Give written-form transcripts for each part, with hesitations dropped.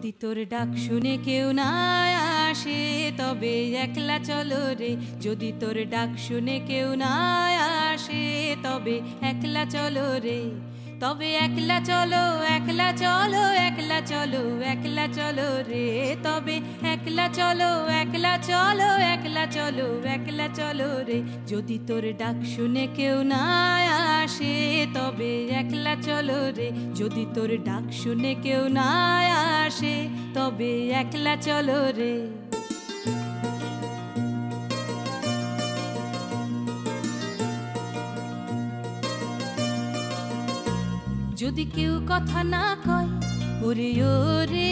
যদি তোর ডাক শুনে কেউ না আসে তবে একলা চলো রে। যদি তোর ডাক শুনে কেউ না আসে তবে একলা চলো রে। তবে একলা চলো, একলা চলো, একলা চলো, একলা চলো রে। তবে একলা চলো, একলা চলো, একলা চলো, একলা চলো রে। যদি তোর ডাক শুনে কেউ না আসে তবে একলা চলো রে। যদি তোর ডাক শুনে কেউ না আসে তবে একলা চলো রে। যদি কেউ কথা না কয় ওরে ওরে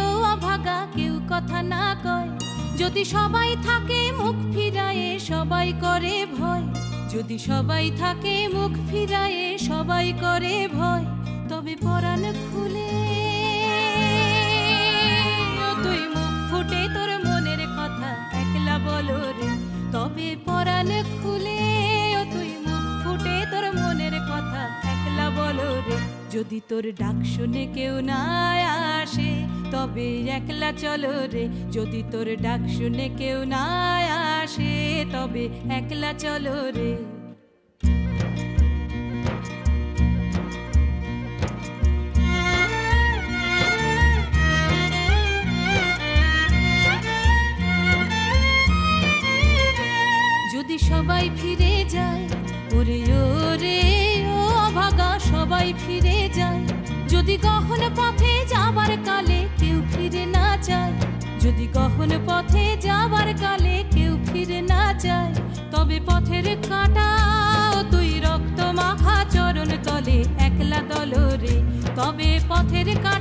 ও অভাগা, কেউ কথা না কয়। যদি সবাই থাকে মুখ ফিরায়ে সবাই করে ভয়। যদি সবাই থাকে মুখ ফিরায়ে সবাই করে ভয়। তবে পরাণ খুলে তুই মুখ ফুটে তোর মনের কথা একলা বলো রে। তবে পরাণ খুলে তুই মুখ ফুটে তোর মনের কথা একলা বলো রে। যদি তোর ডাক শুনে কেউ না আসে তবে একলা চলো রে। যদি তোর ডাক শুনে কেউ না আসে তবে একলা চলো রে। যদি সবাই ফিরে যায় ওরে ওরে ও অভাগা, সবাই ফিরে যায়। যদি গহন পথে যাবার কালে কেউ ফিরে না যায়। যদি গহন পথে যাবার কালে কেউ ফিরে না যায় তবে পথের কাঁটা তুই রক্ত মাখা চরণ তলে একলা দল রে। তবে পথের কাঁটা